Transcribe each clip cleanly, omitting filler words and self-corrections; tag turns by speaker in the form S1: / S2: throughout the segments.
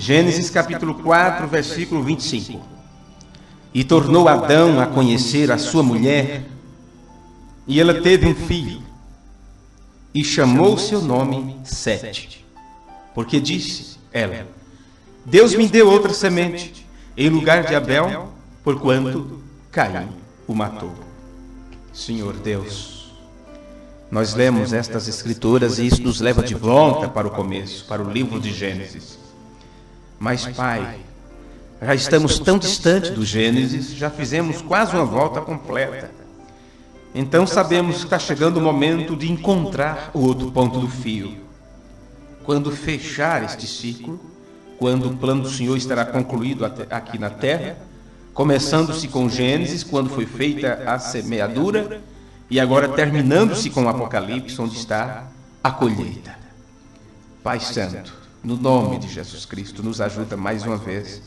S1: Gênesis capítulo 4, versículo 25. E tornou Adão a conhecer a sua mulher, e ela teve um filho, e chamou seu nome Sete, porque disse ela: Deus me deu outra semente, em lugar de Abel, porquanto Caim o matou. Senhor Deus, nós lemos estas escrituras e isso nos leva de volta para o começo, para o livro de Gênesis. Mas, Pai, já estamos tão distante do Gênesis, já fizemos quase uma volta completa. Então sabemos que está chegando o momento de encontrar o outro ponto do fio. Quando fechar este ciclo, quando o plano do Senhor estará concluído aqui na terra, começando-se com Gênesis, quando foi feita a semeadura, e agora terminando-se com o Apocalipse, onde está a colheita. Pai Santo, no nome de Jesus Cristo, nos ajuda mais uma vez,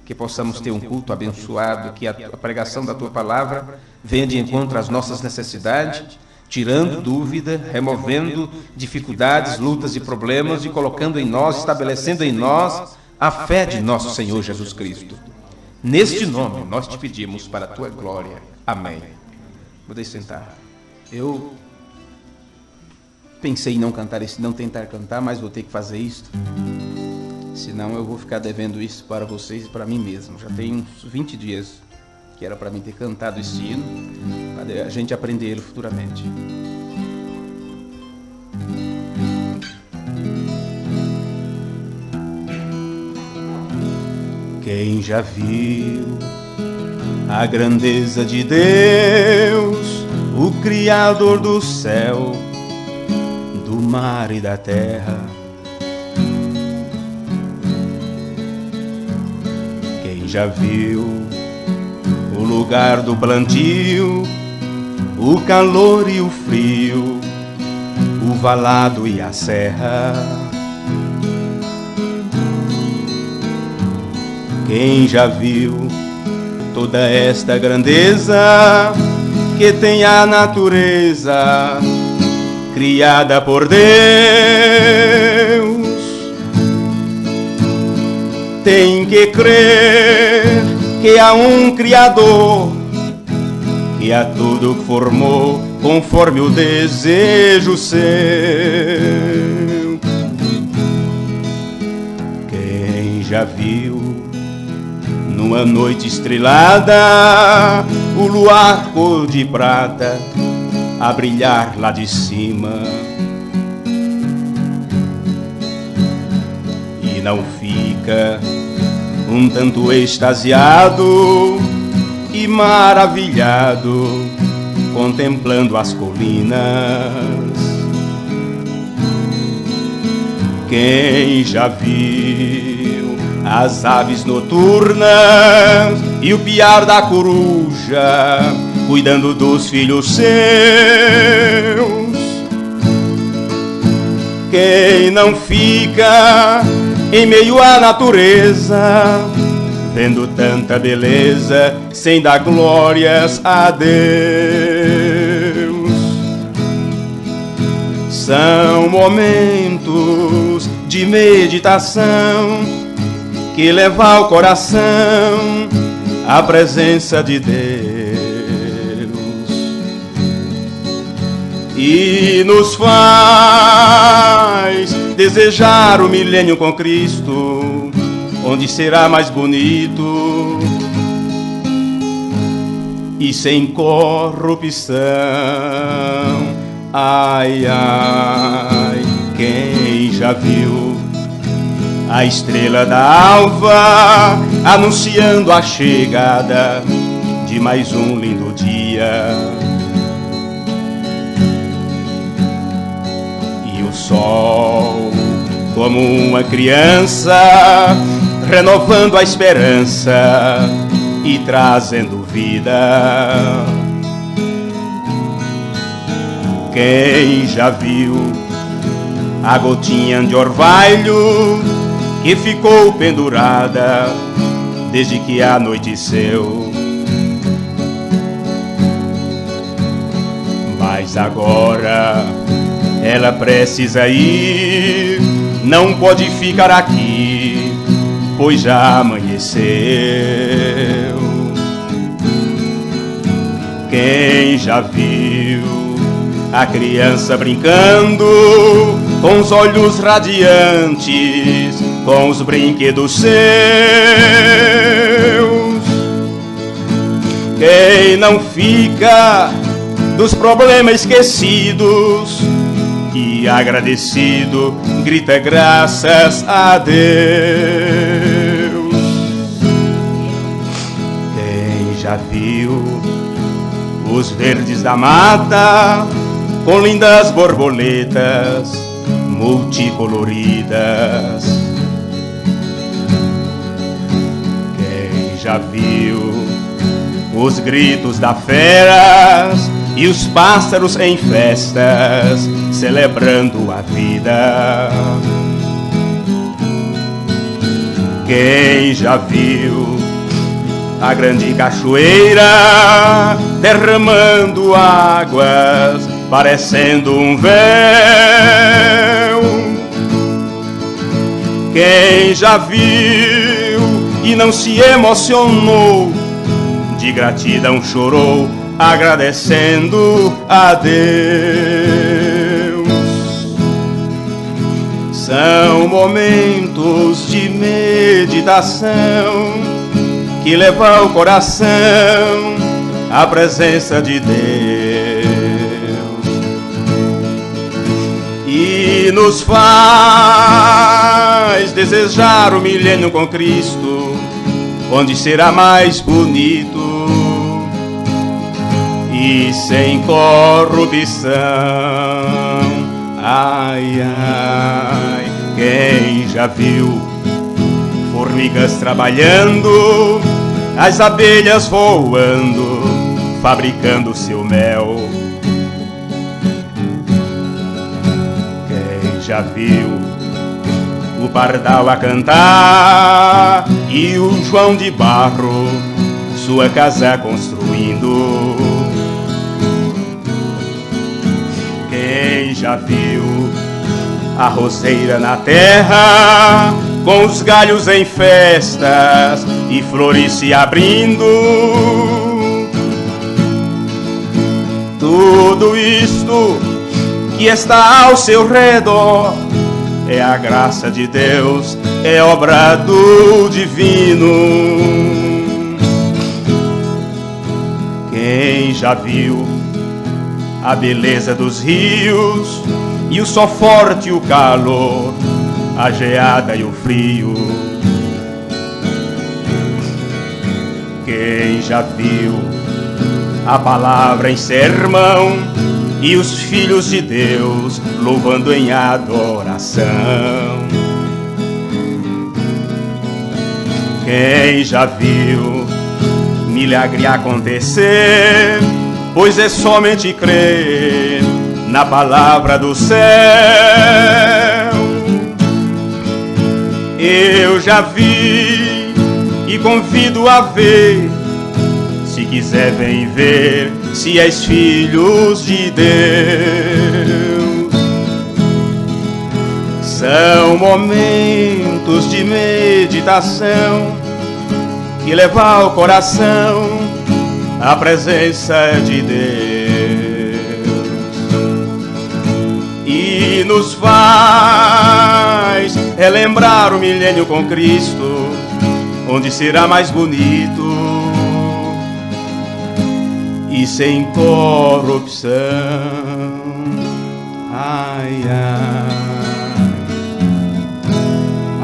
S1: que possamos ter um culto abençoado, que a pregação da Tua Palavra venha de encontro às nossas necessidades, tirando dúvida, removendo dificuldades, lutas e problemas e colocando em nós, estabelecendo em nós a fé de nosso Senhor Jesus Cristo. Neste nome nós te pedimos para a Tua glória. Amém. Vou sentar. Eu pensei em não tentar cantar, mas vou ter que fazer isso. Senão eu vou ficar devendo isso para vocês e para mim mesmo. Já tem uns 20 dias que era para mim ter cantado esse hino, para a gente aprender ele futuramente. Quem já viu a grandeza de Deus, o Criador do céu, do mar e da terra? Quem já viu o lugar do plantio, o calor e o frio, o valado e a serra? Quem já viu toda esta grandeza que tem a natureza criada por Deus? Tem que crer que há um Criador que a tudo formou conforme o desejo seu. Quem já viu numa noite estrelada o luar cor de prata a brilhar lá de cima, e não fica um tanto extasiado e maravilhado contemplando as colinas? Quem já viu as aves noturnas e o piar da coruja cuidando dos filhos seus? Quem não fica em meio à natureza vendo tanta beleza sem dar glórias a Deus? São momentos de meditação que levam ao coração a presença de Deus e nos faz desejar o milênio com Cristo, onde será mais bonito e sem corrupção. Ai, ai, quem já viu a estrela da alva anunciando a chegada de mais um lindo dia? E o sol, como uma criança, renovando a esperança e trazendo vida. Quem já viu a gotinha de orvalho que ficou pendurada desde que anoiteceu? Mas agora ela precisa ir, não pode ficar aqui, pois já amanheceu. Quem já viu a criança brincando com os olhos radiantes, com os brinquedos seus? Quem não fica dos problemas esquecidos e agradecido grita graças a Deus? Quem já viu os verdes da mata com lindas borboletas multicoloridas? Quem já viu os gritos das feras e os pássaros em festas celebrando a vida? Quem já viu a grande cachoeira derramando águas parecendo um véu? Quem já viu e não se emocionou, de gratidão chorou, agradecendo a Deus? São momentos de meditação que levam o coração à presença de Deus e nos faz desejar o milênio com Cristo, onde será mais bonito e sem corrupção. Ai, ai, quem já viu formigas trabalhando, as abelhas voando, fabricando seu mel? Quem já viu o pardal a cantar e o João de Barro sua casa construindo? Quem já viu a roseira na terra com os galhos em festas e flores se abrindo? Tudo isto que está ao seu redor é a graça de Deus, é obra do divino. Quem já viu a beleza dos rios e o sol forte e o calor, a geada e o frio? Quem já viu a palavra em sermão e os filhos de Deus louvando em adoração? Quem já viu milagre acontecer, pois é somente crer na palavra do céu? Eu já vi e convido a ver, se quiser vem ver, se és filhos de Deus. São momentos de meditação que levam ao coração à presença de Deus e nos faz relembrar o milênio com Cristo, onde será mais bonito e sem corrupção. Ai, ai.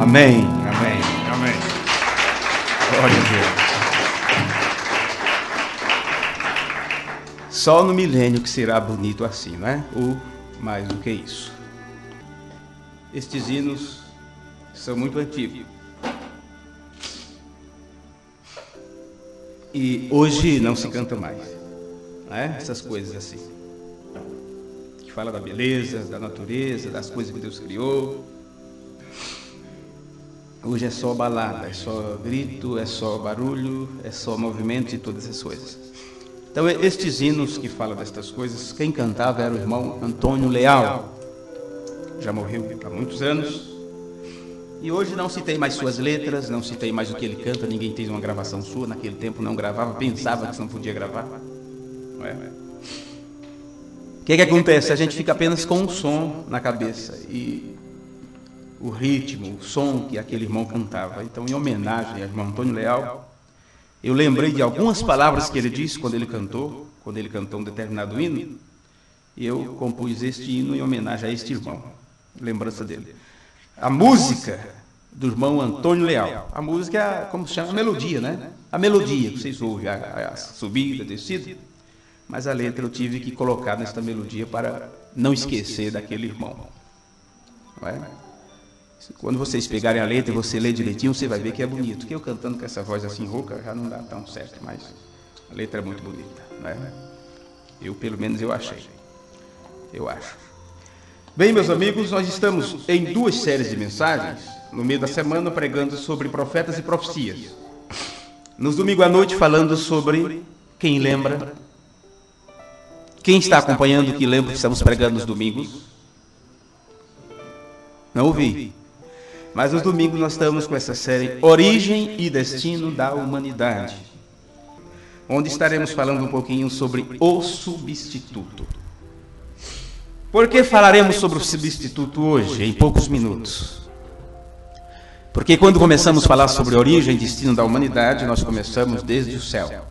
S1: Amém, amém, amém. Glória a Deus. Só no milênio que será bonito assim, não é? Ou mais do que isso. Estes hinos são muito antigos. E hoje não se canta mais, não é? Essas coisas assim, que fala da beleza, da natureza, das coisas que Deus criou. Hoje é só balada, é só grito, é só barulho, é só movimento e todas essas coisas. Então, estes hinos que falam destas coisas, quem cantava era o irmão Antônio Leal. Já morreu há muitos anos. E hoje não se tem mais suas letras, não se tem mais o que ele canta, ninguém tem uma gravação sua. Naquele tempo não gravava, pensava que não podia gravar. Não é? O que acontece? A gente fica apenas com o som na cabeça e o ritmo, o som que aquele irmão cantava. Então, em homenagem ao irmão Antônio Leal, eu lembrei de algumas palavras que ele disse quando ele cantou um determinado hino, e eu compus este hino em homenagem a este irmão, lembrança dele. A música do irmão Antônio Leal, a música, como se chama? A melodia, né? A melodia, que vocês ouvem, a subida, a descida, mas a letra eu tive que colocar nesta melodia para não esquecer daquele irmão. Não é? Quando vocês pegarem a letra e você ler direitinho, você vai ver que é bonito. Que eu cantando com essa voz assim rouca já não dá tão certo, mas a letra é muito bonita, não é? Eu, pelo menos, eu achei. Eu acho. Bem, meus amigos, nós estamos em 2 séries de mensagens, no meio da semana, pregando sobre profetas e profecias. Nos domingos à noite, falando sobre quem lembra. Quem está acompanhando o que lembra que estamos pregando nos domingos? Não ouvi. Mas nos domingos nós estamos com essa série Origem e Destino da Humanidade, onde estaremos falando um pouquinho sobre o substituto. Por que falaremos sobre o substituto hoje, em poucos minutos? Porque quando começamos a falar sobre origem e destino da humanidade, nós começamos desde o céu.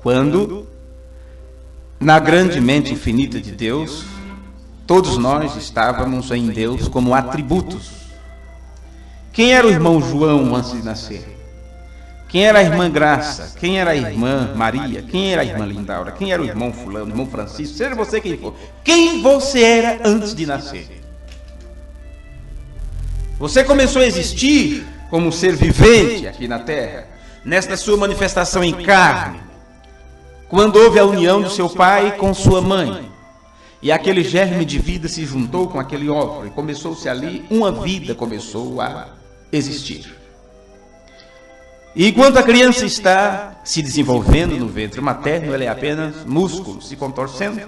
S1: Quando, na grande mente infinita de Deus, todos nós estávamos em Deus como atributos. Quem era o irmão João antes de nascer? Quem era a irmã Graça? Quem era a irmã Maria? Quem era a irmã Lindaura? Quem era o irmão fulano, o irmão Francisco? Seja você quem for. Quem você era antes de nascer? Você começou a existir como um ser vivente aqui na Terra, nesta sua manifestação em carne, quando houve a união do seu pai com sua mãe. E aquele germe de vida se juntou com aquele óvulo e começou-se ali, uma vida começou a existir. E enquanto a criança está se desenvolvendo no ventre materno, ela é apenas músculo se contorcendo,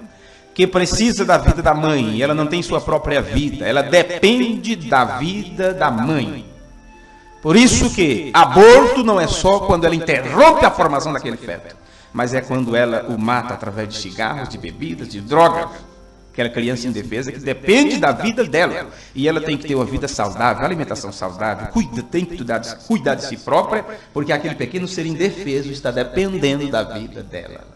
S1: que precisa da vida da mãe, e ela não tem sua própria vida, ela depende da vida da mãe. Por isso que aborto não é só quando ela interrompe a formação daquele feto, mas é quando ela o mata através de cigarros, de bebidas, de drogas. Aquela criança indefesa que depende da vida dela. E ela tem que ter uma vida saudável, alimentação saudável, tem que cuidar de si própria, porque aquele pequeno ser indefeso está dependendo da vida dela.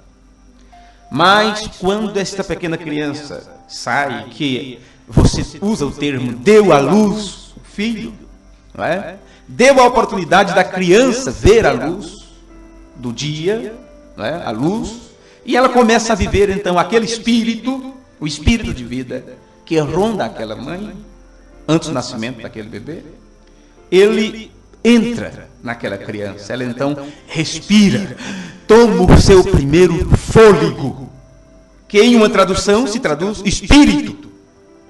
S1: Mas quando esta pequena criança sai, que você usa o termo deu à luz o filho, não é? Deu a oportunidade da criança ver a luz do dia, não é? A luz, e ela começa a viver então aquele espírito, o espírito de vida que ronda aquela mãe antes do nascimento daquele bebê. Ele entra naquela criança, ela então respira, toma o seu primeiro fôlego, que em uma tradução se traduz espírito,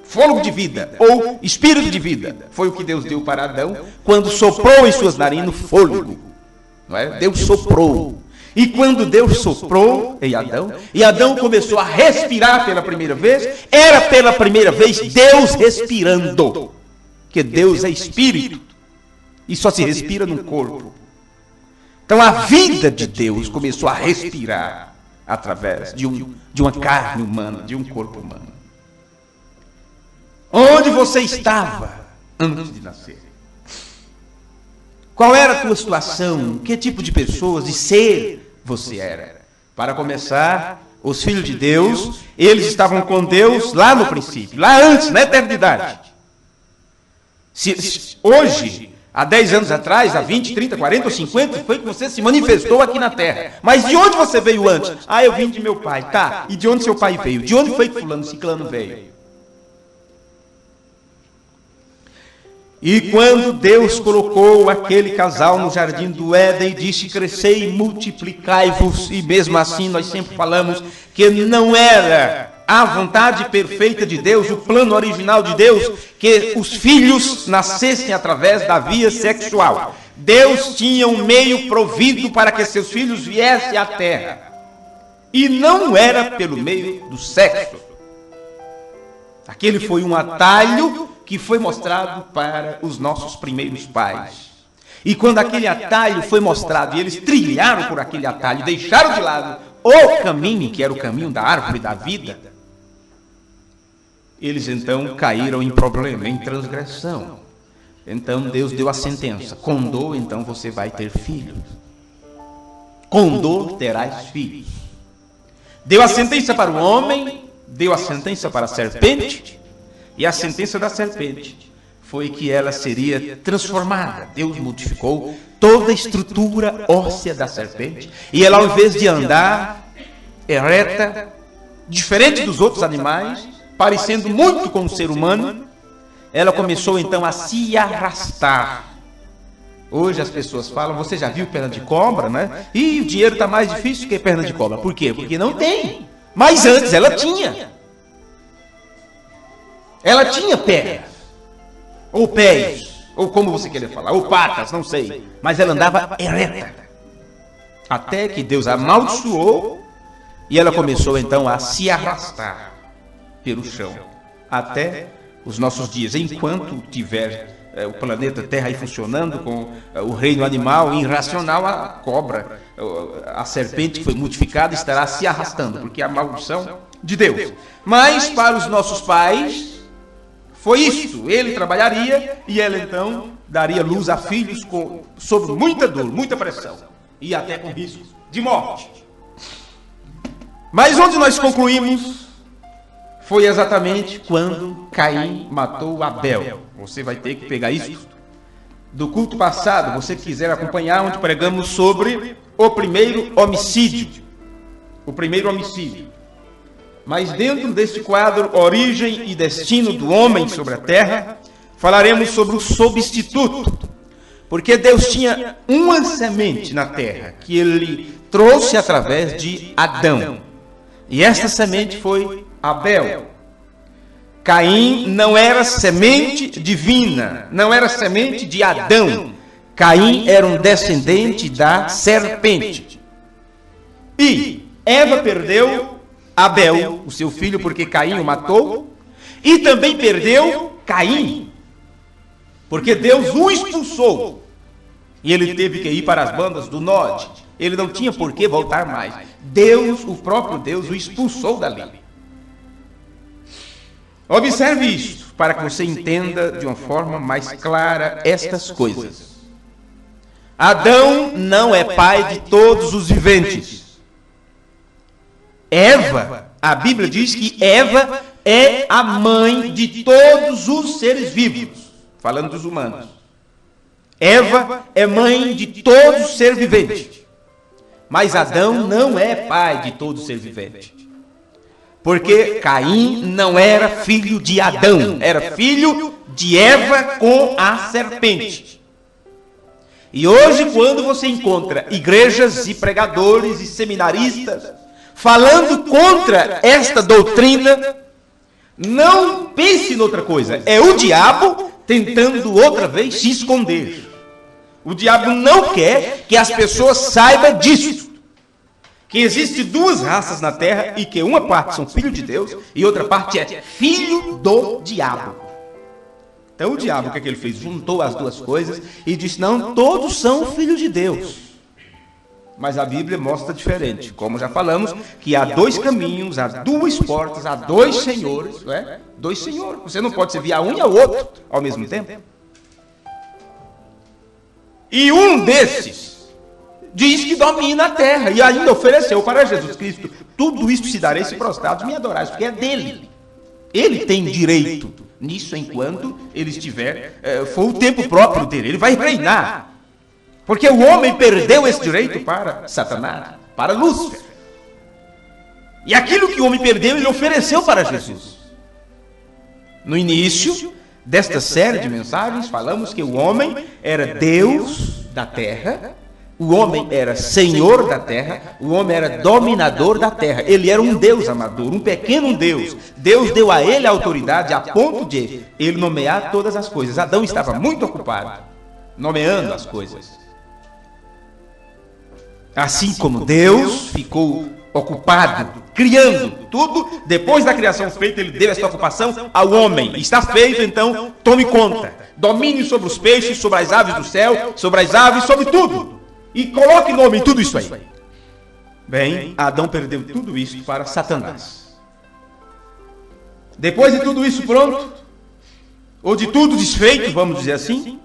S1: fôlego de vida ou espírito de vida. Foi o que Deus deu para Adão quando soprou em suas narinas fôlego, não é? Deus soprou. E quando Deus soprou em Adão, e Adão começou a respirar pela primeira vez, era pela primeira vez Deus respirando. Porque Deus é espírito, e só se respira num corpo. Então a vida de Deus começou a respirar através de uma carne humana, de um corpo humano. Onde você estava antes de nascer? Qual era a tua situação? Que tipo de pessoas, de ser você era? Para começar, os filhos de Deus, eles estavam com Deus lá no princípio, lá antes, na eternidade. Hoje, há 10 anos atrás, há 20, 30, 40 ou 50, foi que você se manifestou aqui na terra. Mas de onde você veio antes? Ah, eu vim de meu pai. Tá, e de onde seu pai veio? De onde foi que fulano, ciclano veio? E quando Deus colocou aquele casal no jardim do Éden e disse: crescei e multiplicai-vos, e mesmo assim nós sempre falamos que não era a vontade perfeita de Deus, o plano original de Deus, que os filhos nascessem através da via sexual. Deus tinha um meio provido para que seus filhos viessem à terra, e não era pelo meio do sexo. Aquele foi um atalho que foi mostrado para os nossos primeiros pais. E quando aquele atalho foi mostrado e eles trilharam por aquele atalho, deixaram de lado o caminho, que era o caminho da árvore da vida, eles então caíram em problema, em transgressão. Então Deus deu a sentença: com dor então você vai ter filhos, com dor terás filhos. Deu a sentença para o homem, deu a sentença para a serpente, e a sentença da serpente foi que ela seria transformada. Deus modificou toda a estrutura óssea da serpente, e ela, ao invés de andar ereta, diferente dos outros animais, parecendo muito com o ser humano, ela começou então a se arrastar. Hoje as pessoas falam: você já viu perna de cobra, né? E o dinheiro está mais difícil que perna de cobra. Por quê? Porque não tem. Mas antes ela tinha. Ela tinha pernas, ou pés, ou como você queria falar, ou patas, não sei. Mas ela andava ereta. Até que Deus amaldiçoou e ela começou então a se arrastar pelo chão, até os nossos dias. Enquanto tiver o planeta Terra aí funcionando com o reino animal irracional, a cobra, a serpente que foi modificada, estará se arrastando, porque é a maldição de Deus. Mas para os nossos pais foi isso: ele trabalharia e ela então daria luz a filhos sob muita dor, muita pressão e até com risco de morte. Mas onde nós concluímos foi exatamente quando Caim matou Abel. Você vai ter que pegar isso do culto passado, você quiser acompanhar, onde pregamos sobre o primeiro homicídio. O primeiro homicídio. Mas dentro desse quadro, origem e destino do homem sobre a terra, falaremos sobre o substituto. Porque Deus tinha uma semente na terra, que ele trouxe através de Adão. E esta semente foi Abel. Caim não era semente divina, não era semente de Adão. Caim era um descendente da serpente. E Eva perdeu Abel, o seu filho, porque Caim o matou. E também perdeu Caim, porque Deus o expulsou. E ele teve que ir para as bandas do norte. Ele não tinha por que voltar mais. Deus, o próprio Deus, o expulsou dali. Observe isso, para que você entenda de uma forma mais clara estas coisas. Adão não é pai de todos os viventes. Eva, a Bíblia diz que Eva é a mãe de todos os seres vivos, falando dos humanos. Eva é mãe de todo ser vivente. Mas Adão não é pai de todo ser vivente. Porque Caim não era filho de Adão, era filho de Eva com a serpente. E hoje, quando você encontra igrejas e pregadores e seminaristas falando contra esta doutrina, não pense noutra coisa. É o diabo tentando outra vez se esconder. O diabo não quer que as pessoas saibam disso. Que existem duas raças na terra e que uma parte são filhos de Deus e outra parte é filho do diabo. Então o diabo, o que é que ele fez? Juntou as duas coisas e disse: não, todos são filhos de Deus. Mas a Bíblia mostra diferente. Como já falamos, que há dois caminhos, há duas portas, há dois senhores. Não é? Dois senhores. Você não pode servir a um e ao outro ao mesmo tempo. E um desses diz que domina a terra e ainda ofereceu para Jesus Cristo: tudo isto se darei se prostrados me adorais, porque é dele. Ele tem direito nisso enquanto ele estiver, for o tempo próprio dele, ele vai reinar. Porque o homem perdeu esse direito para Satanás, para Lúcifer. E aquilo que o homem perdeu, ele ofereceu para Jesus. No início desta série de mensagens, falamos que o homem era Deus da terra, o homem era senhor da terra, o homem era dominador da terra. Ele era um Deus amador, um pequeno Deus. Deus deu a ele a autoridade a ponto de ele nomear todas as coisas. Adão estava muito ocupado nomeando as coisas. Assim como Deus ficou ocupado, criando tudo. Depois da criação feita, ele deu esta ocupação ao homem. Está feito, então, tome conta. Domine sobre os peixes, sobre as aves do céu, sobre as aves, sobre tudo. E coloque nome em tudo isso aí. Bem, Adão perdeu tudo isso para Satanás. Depois de tudo isso pronto, ou de tudo desfeito, vamos dizer assim,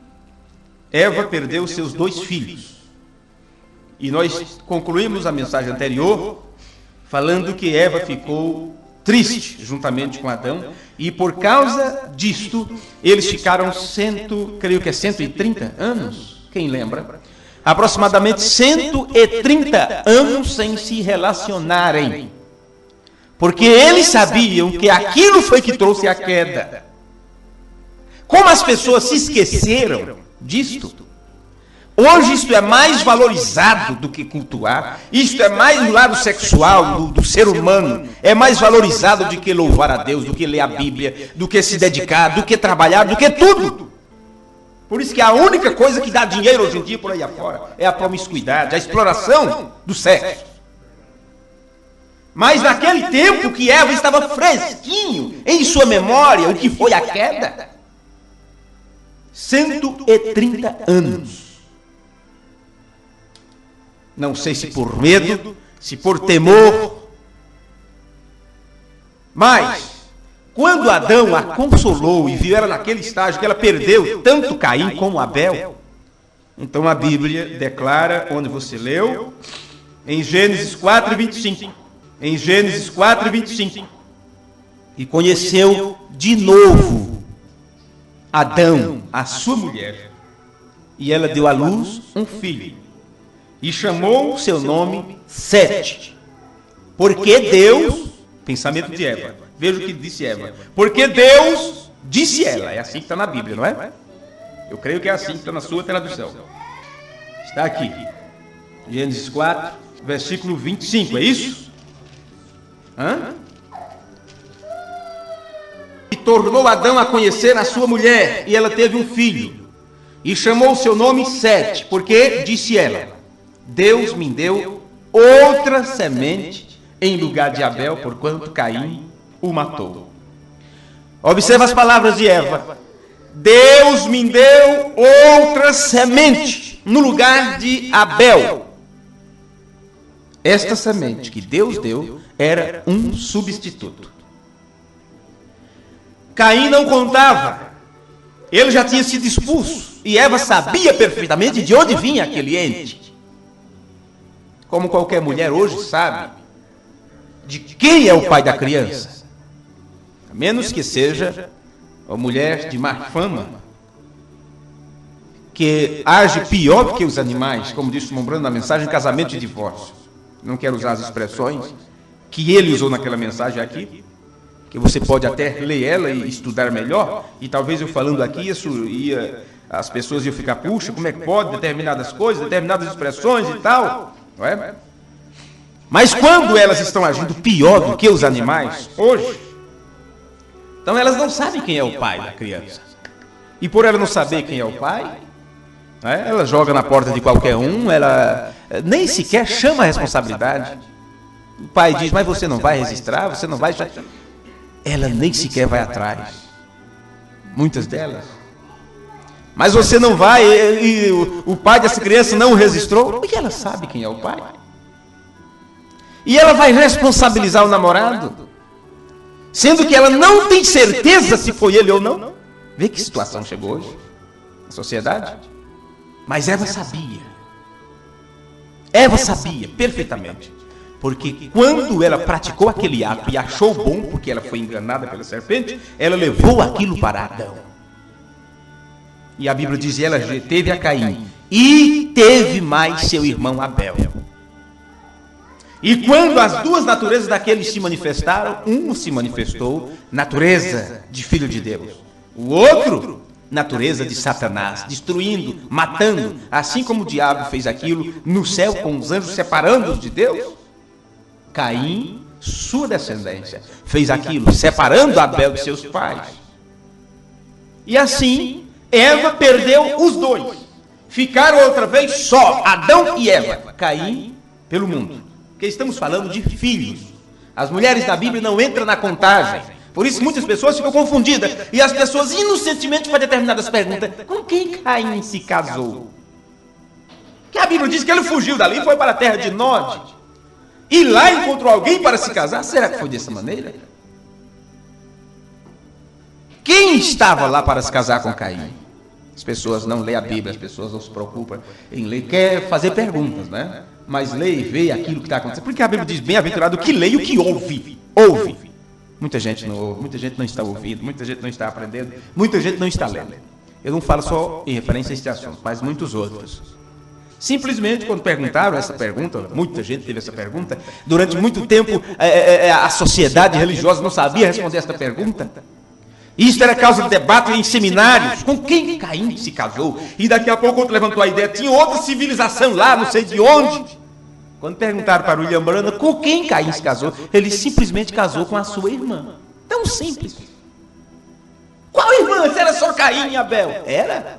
S1: Eva perdeu seus 2 filhos. E nós concluímos a mensagem anterior falando que Eva ficou triste juntamente com Adão, e por causa disto, eles ficaram creio que é 130 anos, quem lembra? Aproximadamente 130 anos sem se relacionarem. Porque eles sabiam que aquilo foi que trouxe a queda. Como as pessoas se esqueceram disto, hoje isto é mais valorizado do que cultuar, isto é mais no lado sexual do ser humano, é mais valorizado do que louvar a Deus, do que ler a Bíblia, do que se dedicar, do que trabalhar, do que tudo. Por isso que a única coisa que dá dinheiro hoje em dia por aí afora é a promiscuidade, a exploração do sexo. Mas naquele tempo que Eva estava fresquinho em sua memória, o que foi a queda? 130 anos. Não sei se por medo, se por temor. Mas, quando Adão a consolou e viu ela naquele estágio que ela perdeu tanto Caim como Abel, então a Bíblia declara, onde você leu, em Gênesis 4:25. Em Gênesis 4:25. E conheceu de novo Adão, a sua mulher, e ela deu à luz um filho, e chamou seu nome Sete, porque Deus, pensamento de Eva, veja o que disse Eva, porque Deus disse ela, é assim que está na Bíblia, não é? Eu creio que é assim que está na sua tradução. Está aqui, Gênesis 4, versículo 25, é isso? E tornou Adão a conhecer a sua mulher, e ela teve um filho, e chamou seu nome Sete, porque, disse ela, Deus me deu outra semente em lugar de Abel, porquanto Caim o matou. Observa as palavras de Eva. Deus me deu outra semente no lugar de Abel. Esta semente que Deus deu era um substituto. Caim não contava. Ele já tinha sido expulso. E Eva sabia perfeitamente de onde vinha aquele ente. Como qualquer mulher hoje sabe de quem é o pai da criança. A menos que seja uma mulher de má fama, que age pior do que os animais, como disse o Mombrando na mensagem Casamento e Divórcio. Não quero usar as expressões que ele usou naquela mensagem aqui, que você pode até ler ela e estudar melhor, e talvez eu falando aqui, as pessoas iam ficar, puxa, como é que pode determinadas coisas, determinadas expressões e tal, não é? Mas quando elas estão agindo pior do que os animais, hoje, então elas não sabem quem é o pai da criança. E por ela não saber quem é o pai, ela joga na porta de qualquer um, ela nem sequer chama a responsabilidade. O pai diz, mas você não vai registrar, você não vai... Ela nem sequer vai atrás. Muitas delas. Mas você não vai, e o pai dessa criança não registrou, porque ela sabe quem é o pai. E ela vai responsabilizar o namorado, sendo que ela não tem certeza se foi ele ou não. Vê que situação chegou hoje na sociedade. Mas Eva sabia. Eva sabia perfeitamente. Porque quando ela praticou aquele ato e achou bom, porque ela foi enganada pela serpente, ela levou aquilo para Adão. E a Bíblia diz, ela teve a Caim e teve mais seu irmão Abel. E quando as duas naturezas daqueles se manifestaram, um se manifestou natureza de filho de Deus, o outro natureza de Satanás, destruindo, matando, assim como o diabo fez aquilo no céu com os anjos separando-os de Deus. Caim, sua descendência, fez aquilo, separando Abel de seus pais. E assim, Eva perdeu os dois. Ficaram outra vez só, Adão e Eva. Caim pelo mundo. porque estamos falando de filhos. As mulheres da Bíblia não entram na contagem. Por isso muitas pessoas ficam confundidas. E as pessoas inocentemente fazem determinadas perguntas. Com quem Caim se casou? Que a Bíblia diz que ele fugiu dali e foi para a terra de Nod. E lá encontrou alguém para se casar. Será que foi dessa maneira? Quem estava lá para se casar com Caim? As pessoas não leem a Bíblia, as pessoas não se preocupam em ler. Quer fazer perguntas, né? Mas lê e vê aquilo que está acontecendo. Porque a Bíblia diz, bem-aventurado o que lê e o que ouve. Ouve. Muita gente não ouve, muita gente não está ouvindo, muita gente não está aprendendo, muita gente não está lendo. Eu não falo só em referência a este assunto, mas muitos outros. Simplesmente, quando perguntaram essa pergunta, muita gente teve essa pergunta, durante muito tempo a sociedade religiosa não sabia responder esta pergunta. Isso era causa de debate em seminários. Com quem Caim se casou? E daqui a pouco outro levantou a ideia, tinha outra civilização lá, não sei de onde. Quando perguntaram para o William Branham com quem Caim se casou, ele simplesmente casou com a sua irmã. Tão simples. Qual irmã? Se era só Caim e Abel? Era.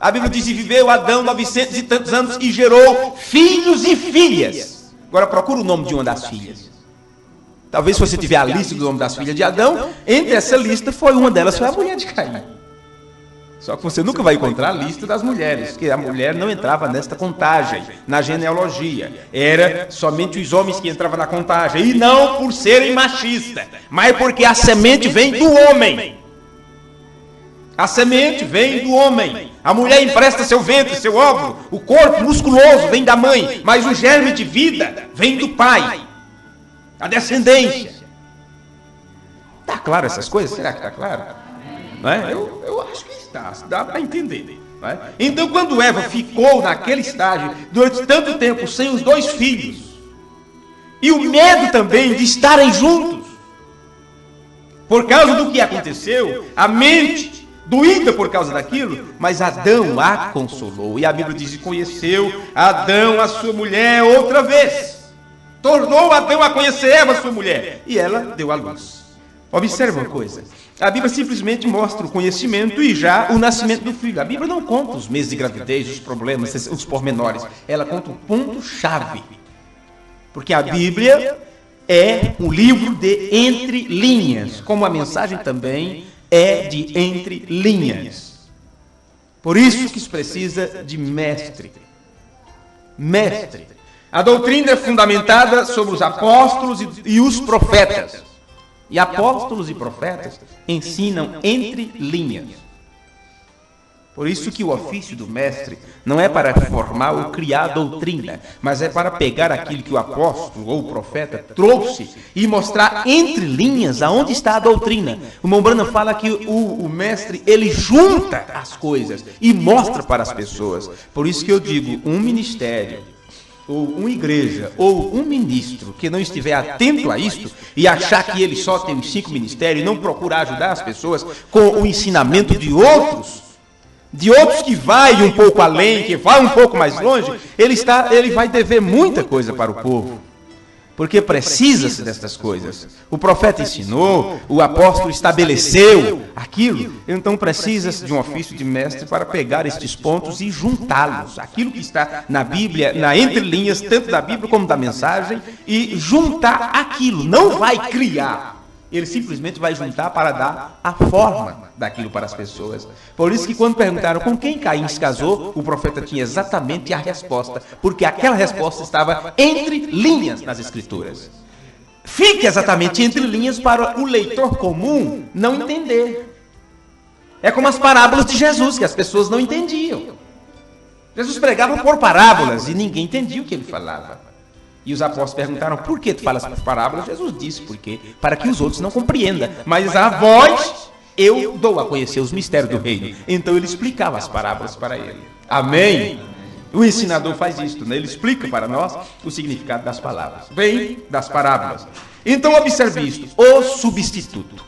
S1: A Bíblia diz que viveu Adão 900 e tantos anos e gerou filhos e filhas. Agora procura o nome de uma das filhas. Talvez se você tiver a lista do nome das filhas de Adão, entre essa lista uma delas foi a mulher de Caim. Só que você nunca vai encontrar a lista das mulheres, porque a mulher não entrava nesta contagem, na genealogia. Era somente os homens que entravam na contagem, e não por serem machistas, mas porque a semente vem do homem. A semente vem do homem. A mulher empresta seu ventre, seu óvulo, o corpo musculoso vem da mãe, mas o germe de vida vem do pai. A descendência. Está claro essas coisas? Será que está claro? Não é? Eu acho que está, dá para entender. Não é? Então, quando Eva ficou naquele estágio, durante tanto tempo, sem os dois filhos, e o medo também de estarem juntos, por causa do que aconteceu, a mente doída por causa daquilo, mas Adão a consolou. E a Bíblia diz que conheceu Adão, a sua mulher, outra vez. Tornou Adão a conhecer Eva, sua mulher, e ela deu à luz. Observe uma coisa. A Bíblia simplesmente mostra o conhecimento e já o nascimento do filho. A Bíblia não conta os meses de gravidez, os problemas, os pormenores. Ela conta o ponto-chave. Porque a Bíblia é um livro de entre linhas, como a mensagem também é de entre linhas. Por isso que isso precisa de mestre. Mestre. A doutrina é fundamentada sobre os apóstolos e os profetas. E apóstolos e profetas ensinam entre linhas. Por isso que o ofício do mestre não é para formar ou criar doutrina, mas é para pegar aquilo que o apóstolo ou o profeta trouxe e mostrar entre linhas aonde está a doutrina. O irmão Branham fala que o mestre, ele junta as coisas e mostra para as pessoas. Por isso que eu digo, um ministério, ou uma igreja, ou um ministro que não estiver atento a isto e achar que ele só tem os 5 ministérios e não procurar ajudar as pessoas com o ensinamento de outros que vai um pouco além, que vai um pouco mais longe, ele vai dever muita coisa para o povo. Porque precisa-se destas coisas. O profeta ensinou, o apóstolo estabeleceu aquilo, então precisa-se de um ofício de mestre para pegar estes pontos e juntá-los. Aquilo que está na Bíblia, na entrelinhas, tanto da Bíblia como da mensagem, e juntar aquilo. Não vai criar. Ele simplesmente vai juntar para dar a forma daquilo para as pessoas. Por isso que quando perguntaram com quem Caim se casou, o profeta tinha exatamente a resposta, porque aquela resposta estava entre linhas nas Escrituras. Fique exatamente entre linhas para o leitor comum não entender. É como as parábolas de Jesus, que as pessoas não entendiam. Jesus pregava por parábolas e ninguém entendia o que ele falava. E os apóstolos perguntaram, por que tu falas por parábolas? Jesus disse, por quê? Para que os outros não compreendam. Mas a vós, eu dou a conhecer os mistérios do reino. Então ele explicava as parábolas para ele. Amém? O ensinador faz isto, né? Ele explica para nós o significado das palavras. Bem, das parábolas. Então observe isto. O substituto.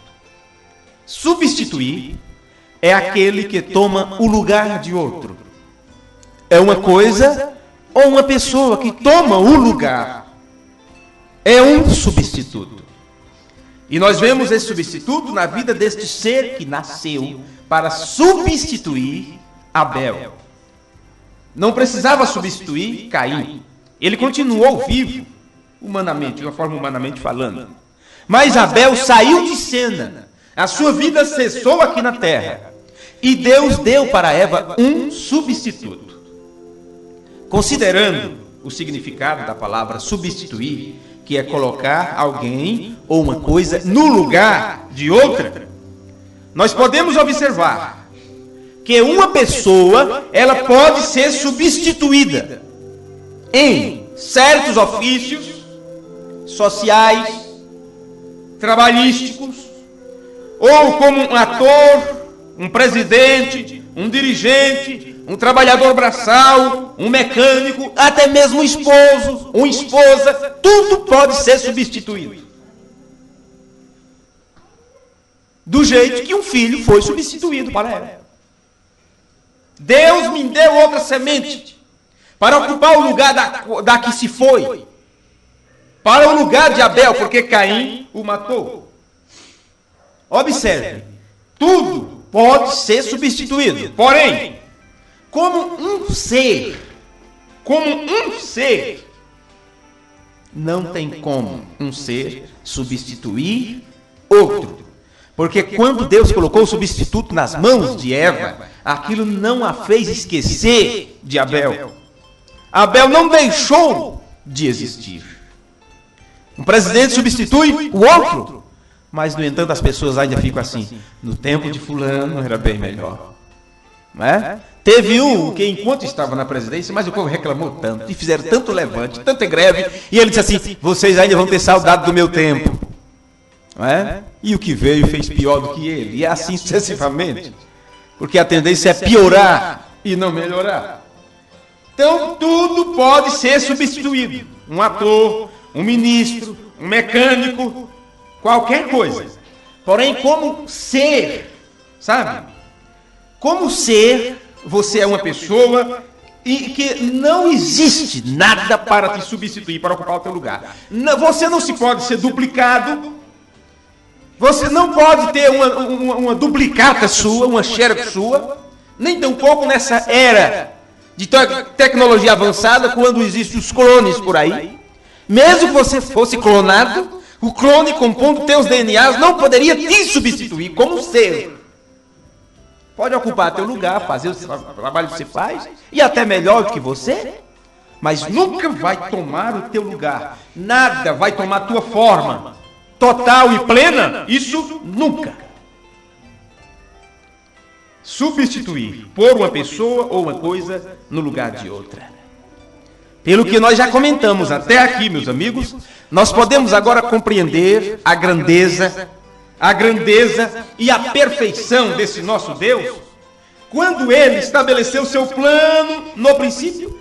S1: Substituir é aquele que toma o lugar de outro. É uma coisa ou uma pessoa que toma o lugar. É um substituto. E nós vemos esse substituto na vida deste ser que nasceu para substituir Abel. Não precisava substituir Caim. Ele continuou vivo. humanamente, de uma forma humanamente falando. Mas Abel saiu de cena, a sua vida cessou aqui na terra, e Deus deu para Eva um substituto. Considerando o significado da palavra substituir, que é colocar alguém ou uma coisa no lugar de outra, nós podemos observar que uma pessoa, ela pode ser substituída em certos ofícios sociais, trabalhísticos, ou como um ator, um presidente, um dirigente, um trabalhador braçal, um mecânico, até mesmo um esposo, uma esposa, tudo pode ser substituído. Do jeito que um filho foi substituído para ela. Deus me deu outra semente para ocupar o lugar da que se foi, para o lugar de Abel, porque Caim o matou. Observe, tudo pode ser substituído, porém, como um ser, não tem como um ser substituir outro. Porque quando Deus colocou o substituto nas mãos de Eva, aquilo não a fez esquecer de Abel. Abel não deixou de existir. Um presidente substitui o outro, mas no entanto as pessoas ainda ficam assim, no tempo de fulano era bem melhor. Não é? Teve um que enquanto estava na presidência, mas o povo reclamou tanto, e fizeram tanto levante, tanta greve, e ele disse assim, vocês ainda vão ter saudade do meu tempo. Não é? E o que veio fez pior do que ele, e assim sucessivamente, porque a tendência é piorar e não melhorar. Então tudo pode ser substituído, um ator, um ministro, um mecânico, qualquer coisa. Porém, como ser, sabe? Como ser, você é uma pessoa e que não existe nada para te substituir, para ocupar o teu lugar. Você não se pode ser duplicado. Você não pode ter uma duplicata sua, uma xerox sua, nem tampouco nessa era de tecnologia avançada, quando existem os clones por aí. Mesmo que você fosse clonado, o clone compondo teus DNAs não poderia te substituir como ser. Pode ocupar teu lugar, fazer o trabalho que você faz, e até melhor do que você, mas nunca vai tomar o teu lugar. Nada vai tomar a tua forma total e plena, isso nunca. Substituir, pôr uma pessoa ou uma coisa no lugar de outra. Pelo que nós já comentamos até aqui, meus amigos, nós podemos agora compreender a grandeza e a perfeição desse nosso Deus, quando Ele estabeleceu seu plano no princípio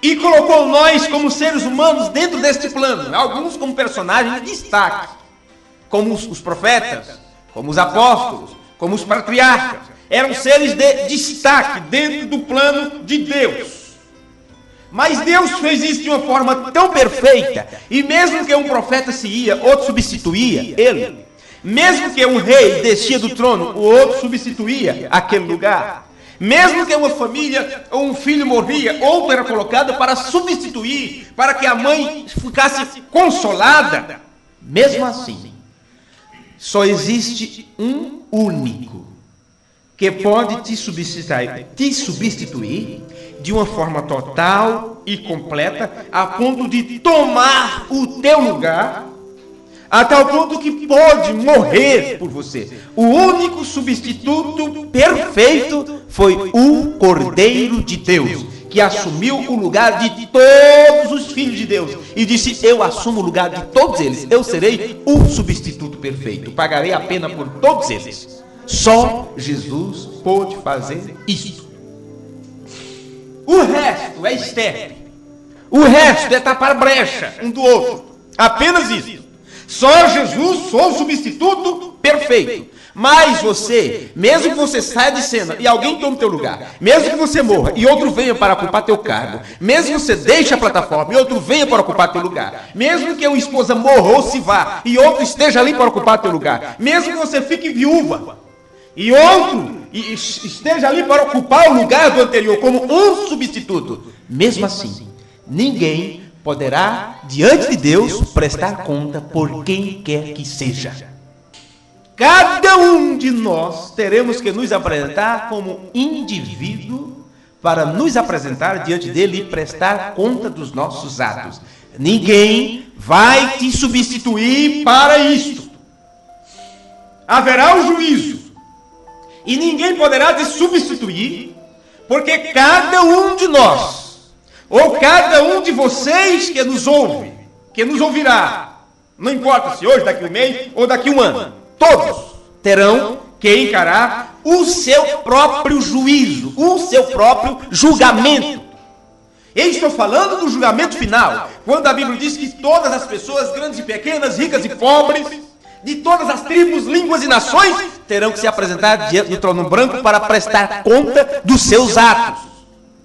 S1: e colocou nós como seres humanos dentro deste plano, alguns como personagens de destaque, como os profetas, como os apóstolos, como os patriarcas, eram seres de destaque dentro do plano de Deus. Mas Deus fez isso de uma forma tão perfeita, e mesmo que um profeta se ia, outro substituía ele. Mesmo que um rei descia do trono, o outro substituía aquele lugar. Mesmo que uma família ou um filho morria, outro era colocado para substituir, para que a mãe ficasse consolada. Mesmo assim, só existe um único que pode te substituir de uma forma total e completa, a ponto de tomar o teu lugar, a tal ponto que pode morrer por você. O único substituto perfeito foi o Cordeiro de Deus, que assumiu o lugar de todos os filhos de Deus e disse, eu assumo o lugar de todos eles, eu serei o substituto perfeito, pagarei a pena por todos eles. Só Jesus pôde fazer isso. O resto é estepe. O resto é tapar brecha um do outro. Apenas isso. Só Jesus foi o substituto perfeito. Mas você, mesmo que você saia de cena e alguém tome teu lugar, mesmo que você morra e outro venha para ocupar teu cargo, mesmo que você deixe a plataforma e outro venha para ocupar teu lugar, mesmo que uma esposa morra ou se vá e outro esteja ali para ocupar teu lugar, mesmo que você fique viúva e outro esteja ali para ocupar o lugar do anterior como um substituto, mesmo assim, ninguém poderá, diante de Deus, prestar conta por quem quer que seja. Cada um de nós teremos que nos apresentar como indivíduo para nos apresentar diante dele e prestar conta dos nossos atos. Ninguém vai te substituir para isto. Haverá o juízo e ninguém poderá te substituir, porque cada um de nós, ou cada um de vocês que nos ouve, que nos ouvirá, não importa se hoje, daqui a um mês ou daqui a um ano, todos terão que encarar o seu próprio juízo, o seu próprio julgamento. Eu estou falando do julgamento final, quando a Bíblia diz que todas as pessoas, grandes e pequenas, ricas e pobres, de todas as tribos, línguas e nações, terão que se apresentar diante do trono branco para prestar conta dos seus atos.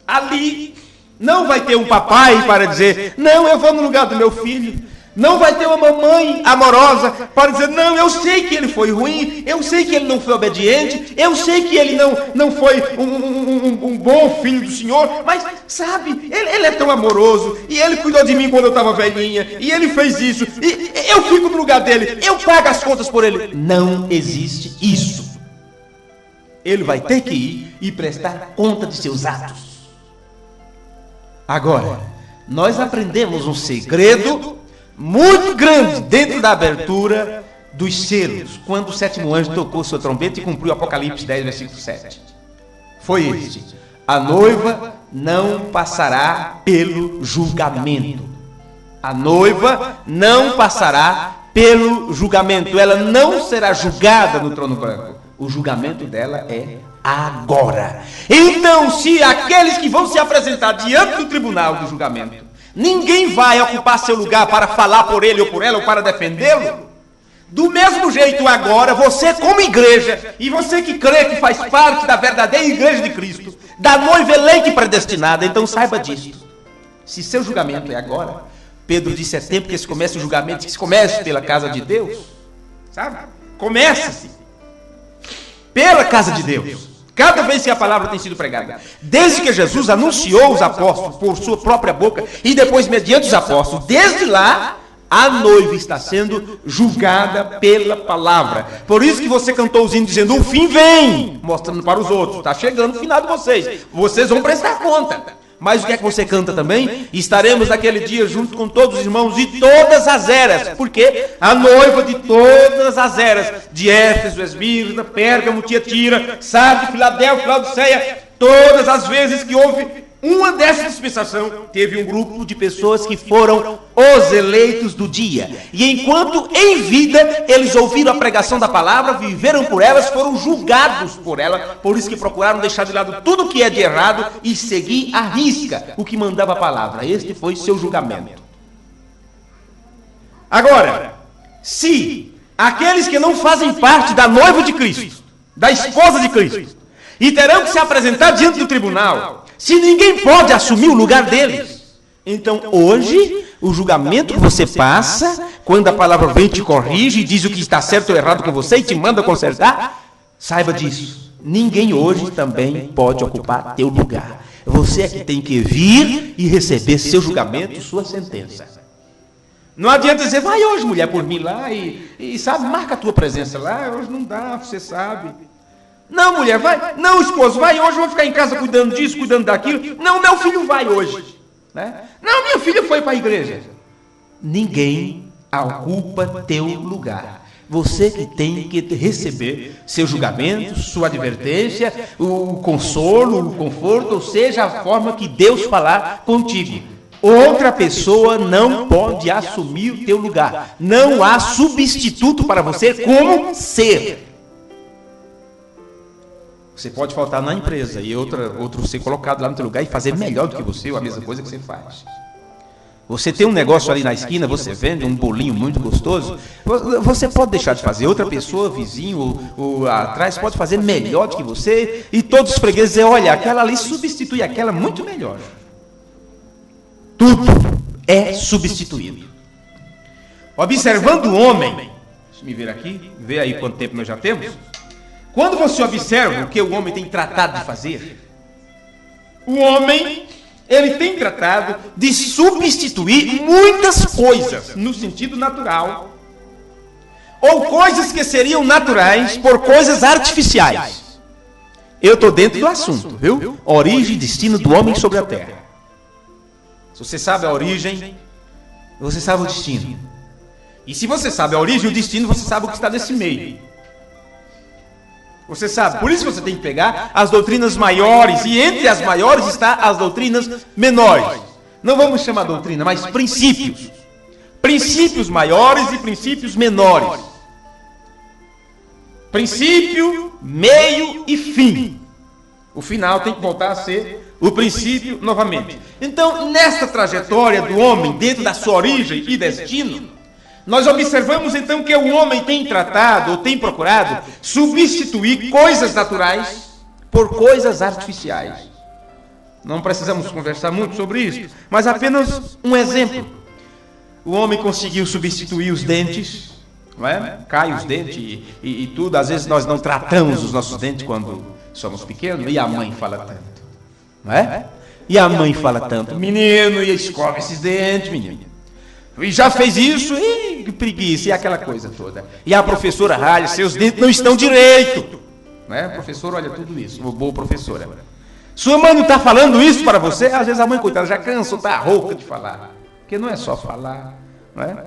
S1: Ali não vai ter um papai para dizer, não, eu vou no lugar do meu filho. Não vai ter uma mamãe amorosa para dizer, não, eu sei que ele foi ruim, eu sei que ele não foi obediente, eu sei que ele não foi um bom filho do Senhor, mas, sabe, ele é tão amoroso, e ele cuidou de mim quando eu estava velhinha, e ele fez isso, e eu fico no lugar dele, eu pago as contas por ele. Não existe isso. Ele vai ter que ir e prestar conta de seus atos. Agora, nós aprendemos um segredo muito grande dentro da abertura dos selos, quando o sétimo anjo tocou sua trombeta e cumpriu Apocalipse 10, versículo 7. Foi este: a noiva não passará pelo julgamento. A noiva não passará pelo julgamento. Ela não será julgada no trono branco. O julgamento dela é agora. Então, se aqueles que vão se apresentar diante do tribunal do julgamento, ninguém vai ocupar seu lugar para falar por ele ou por ela ou para defendê-lo, do mesmo jeito agora, você como igreja, e você que crê que faz parte da verdadeira igreja de Cristo, da noiva eleita e predestinada, então saiba disso. Se seu julgamento é agora, Pedro disse, é tempo que se comece o julgamento, que se comece pela casa de Deus, sabe? Comece-se pela casa de Deus. Cada vez que a palavra tem sido pregada, desde que Jesus anunciou os apóstolos por sua própria boca e depois mediante os apóstolos, desde lá, a noiva está sendo julgada pela palavra. Por isso que você cantou os hinos dizendo, o fim vem, mostrando para os outros, está chegando o final de vocês vão prestar conta. Mas o que é que você canta também? Estaremos naquele dia junto com todos os irmãos de todas as eras, porque a noiva de todas as eras, de Éfeso, Esmirna, Pérgamo, Tiatira, Sardes, Filadélfia, Laodiceia, todas as vezes que houve uma dessa dispensação, teve um grupo de pessoas que foram os eleitos do dia. E enquanto em vida eles ouviram a pregação da palavra, viveram por elas, foram julgados por ela. Por isso que procuraram deixar de lado tudo que é de errado e seguir à risca o que mandava a palavra. Este foi seu julgamento. Agora, se aqueles que não fazem parte da noiva de Cristo, da esposa de Cristo, e terão que se apresentar diante do tribunal, se ninguém pode assumir o lugar deles, então hoje o julgamento que você passa, quando a palavra vem te corrige e diz o que está certo ou errado com você e te manda consertar, saiba disso, ninguém hoje também pode ocupar teu lugar. Você é que tem que vir e receber seu julgamento, sua sentença. Não adianta dizer, vai hoje mulher por mim lá e sabe, marca a tua presença lá, hoje não dá, você sabe. Não, mulher, vai. Não, esposo, vai hoje, eu vou ficar em casa cuidando disso, cuidando daquilo. Não, meu filho vai hoje. Né? Não, minha filha foi para a igreja. Ninguém ocupa teu lugar. Você que tem que receber seu julgamento, sua advertência, o consolo, o conforto, ou seja, a forma que Deus falar contigo. Outra pessoa não pode assumir o teu lugar. Não há substituto para você como ser. Você pode faltar na empresa e outro ser colocado lá no teu lugar e fazer melhor do que você, ou a mesma coisa que você faz. Você tem um negócio ali na esquina, você vende um bolinho muito gostoso, você pode deixar de fazer. Outra pessoa, vizinho ou atrás, pode fazer melhor do que você, e todos os fregueses dizem, olha, aquela ali substitui aquela muito melhor. Tudo é substituído. Observando o homem, deixa eu me ver aqui, vê aí quanto tempo nós já temos. Quando você observa o que o homem tem tratado de fazer, o homem ele tem tratado de substituir muitas coisas no sentido natural, ou coisas que seriam naturais por coisas artificiais. Eu estou dentro do assunto, viu? Origem e destino do homem sobre a terra. Se você sabe a origem, você sabe o destino. E se você sabe a origem e o destino, você sabe o que está nesse meio. Você sabe, por isso você tem que pegar as doutrinas maiores, e entre as maiores está as doutrinas menores. Não vamos chamar doutrina, mas princípios. Princípios maiores e princípios menores. Princípio, meio e fim. O final tem que voltar a ser o princípio novamente. Então, nesta trajetória do homem, dentro da sua origem e destino, nós observamos então que o homem tem tratado, ou tem procurado, substituir coisas naturais por coisas artificiais. Não precisamos conversar muito sobre isso, mas apenas um exemplo. O homem conseguiu substituir os dentes, não é? Cai os dentes e tudo. Às vezes nós não tratamos os nossos dentes quando somos pequenos, e a mãe fala tanto, não é? E a mãe fala tanto, menino, e escova esses dentes, menino. E já fez isso, e que preguiça, e aquela coisa toda. E a professora ralha, seus dentes não estão direito. Não é? A professora olha tudo isso, uma boa professora. Sua mãe não está falando isso para você? Às vezes a mãe, coitada, já cansou, está rouca de falar. Porque não é só falar, não é?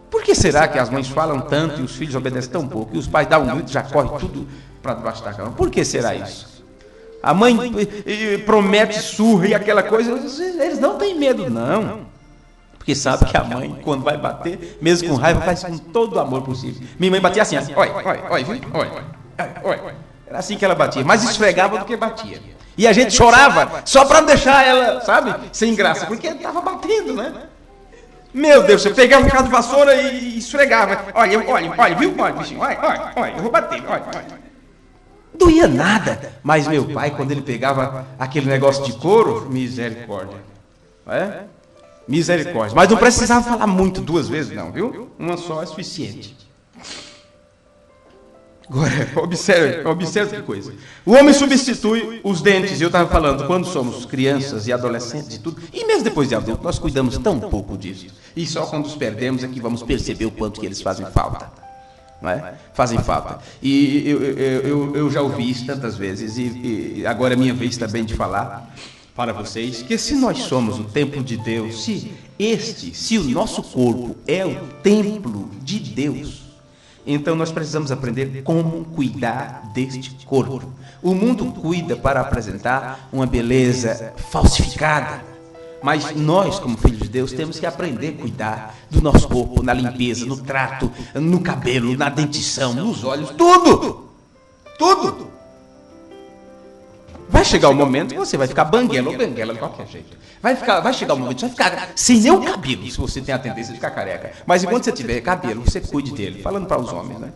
S1: Por que será que as mães falam tanto e os filhos obedecem tão pouco? E os pais dão um grito, já corre tudo para debaixo da cama. Por que será isso? A mãe promete surra e aquela coisa, eles não têm medo, não. Porque sabe que a mãe, quando vai bater, mesmo com raiva, faz com todo o amor possível. Minha mãe batia assim, olha. Era assim que ela batia, mais esfregava do que batia. E a gente chorava só para deixar ela, sabe, sem graça, porque estava batendo, né? Meu Deus, você pegava um bocado de vassoura e esfregava. Olha, viu? Olha, bichinho, olha, eu vou bater, olha. Doía nada, mas meu pai, quando ele pegava aquele negócio de couro, misericórdia, é? Misericórdia. Mas não precisava falar muito, 2 vezes não, viu? Uma só é suficiente. Agora, observe que coisa. O homem substitui os dentes, eu estava falando, quando somos crianças e adolescentes e tudo, e mesmo depois de adulto, nós cuidamos tão pouco disso. E só quando os perdemos é que vamos perceber o quanto que eles fazem falta. Não é? Fazem falta. E eu já ouvi isso tantas vezes, e agora é minha vez também de falar para vocês, que se nós somos o templo de Deus, se o nosso corpo é o templo de Deus, então nós precisamos aprender como cuidar deste corpo. O mundo cuida para apresentar uma beleza falsificada, mas nós, como filhos de Deus, temos que aprender a cuidar do nosso corpo, na limpeza, no trato, no cabelo, na dentição, nos olhos, tudo! Vai chegar o momento que você vai ficar banguela ou benguela de qualquer jeito. Vai chegar o momento que você vai ficar sem nenhum cabelo, se você tem a tendência de ficar careca. Mas enquanto você tiver cabelo, você cuide dele. Falando para os homens, né?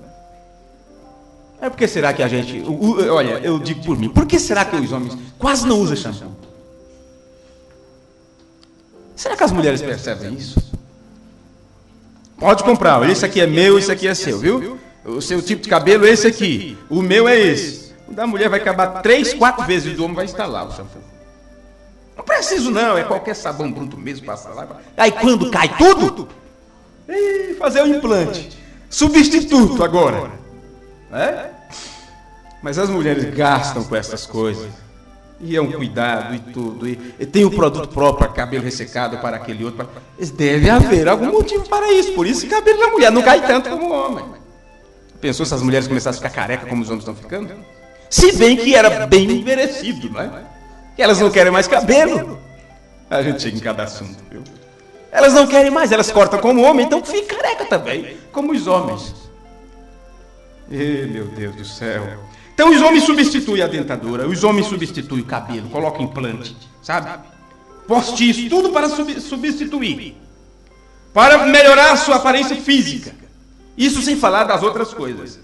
S1: É porque será que a gente... olha, eu digo por mim. Por que será que os homens quase não usam shampoo? Será que as mulheres percebem isso? Pode comprar. Esse aqui é meu, esse aqui é seu, viu? O seu tipo de cabelo é esse aqui. O meu é esse. O da mulher vai acabar 3, 4 vezes, do homem vai instalar o shampoo. Não preciso não, é qualquer sabão bruto mesmo, passa lá. Aí quando cai tudo, fazer o implante. Substituto agora. É? Mas as mulheres gastam com essas coisas. E é um cuidado e tudo. E tem o produto próprio para cabelo ressecado, para aquele outro. Deve haver algum motivo para isso. Por isso que o cabelo da mulher não cai tanto como o homem. Pensou se as mulheres começassem a ficar careca como os homens estão ficando? Se bem que era bem merecido, não é? Que elas não querem mais cabelo. A gente chega em cada assunto, viu? Elas não querem mais, elas cortam como homem, então fica careca também, como os homens. Meu Deus do céu. Então os homens substituem a dentadura, os homens substituem o cabelo, colocam implante, sabe? Postiço, tudo para substituir. Para melhorar a sua aparência física. Isso sem falar das outras coisas.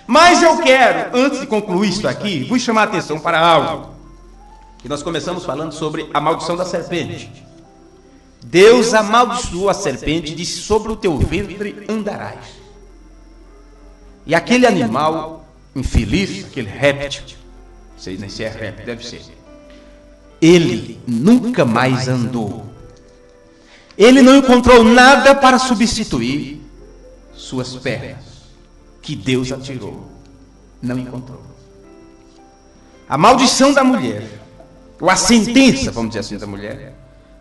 S1: Mas eu quero, antes de concluir isso aqui, vou chamar a atenção para algo. Que nós começamos falando sobre a maldição da serpente. Deus amaldiçoou a serpente e disse: sobre o teu ventre andarás. E aquele animal infeliz, aquele réptil, não sei nem se é réptil, deve ser. ele nunca mais andou. Ele não encontrou nada para substituir suas pernas, que Deus atirou. Não encontrou. A maldição da mulher, ou a sentença, vamos dizer assim, da mulher,